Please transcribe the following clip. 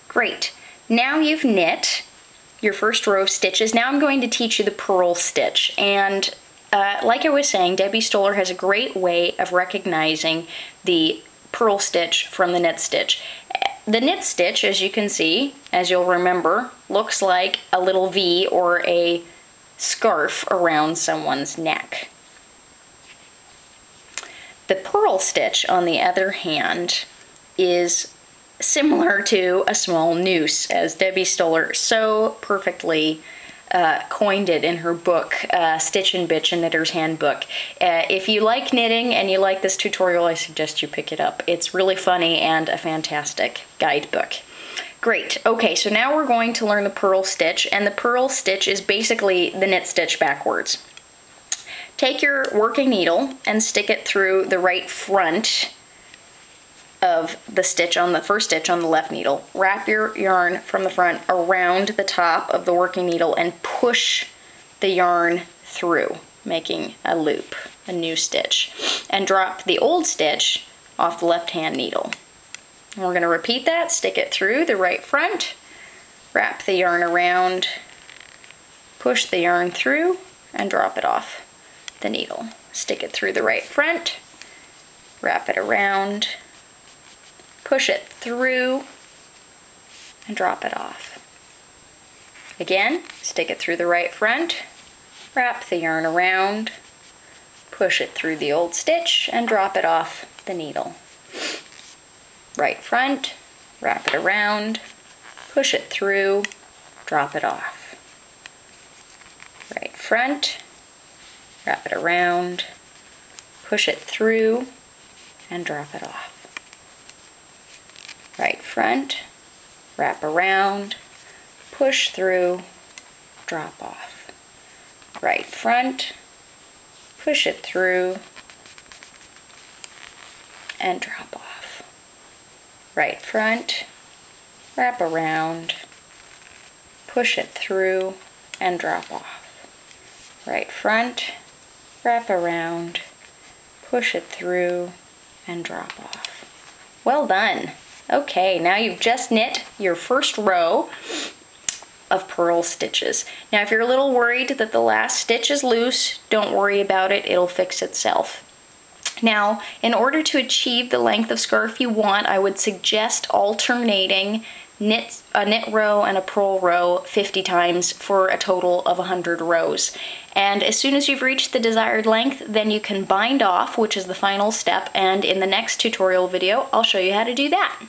Great. Now you've knit your first row of stitches. Now I'm going to teach you the purl stitch. And like I was saying, Debbie Stoller has a great way of recognizing the purl stitch from the knit stitch. The knit stitch, as you can see, as you'll remember, looks like a little V or a scarf around someone's neck. The purl stitch, on the other hand, is similar to a small noose, as Debbie Stoller so perfectly coined it in her book, Stitch and Bitch, a Knitter's Handbook. If you like knitting and you like this tutorial, I suggest you pick it up. It's really funny and a fantastic guidebook. Great. Okay, so now we're going to learn the purl stitch, and the purl stitch is basically the knit stitch backwards. Take your working needle and stick it through the right front of the stitch on the first stitch on the left needle. Wrap your yarn from the front around the top of the working needle and push the yarn through, making a loop, a new stitch. And drop the old stitch off the left-hand needle. And we're going to repeat that. Stick it through the right front, wrap the yarn around, push the yarn through, and drop it off the needle. Stick it through the right front, wrap it around, push it through, and drop it off. Again, stick it through the right front, wrap the yarn around, push it through the old stitch, and drop it off the needle. Right front, wrap it around, push it through, drop it off. Right front, wrap it around, push it through, and drop it off. Right front, wrap around, push through, drop off. Right front, push it through, and drop off. Right front, wrap around, push it through, and drop off. Right front, wrap around, push it through, and drop off. Well done. Okay, now you've just knit your first row of purl stitches. Now if you're a little worried that the last stitch is loose, don't worry about it, it'll fix itself. Now, in order to achieve the length of scarf you want, I would suggest alternating a knit row and a purl row 50 times for a total of 100 rows. And as soon as you've reached the desired length, then you can bind off, which is the final step, and in the next tutorial video, I'll show you how to do that.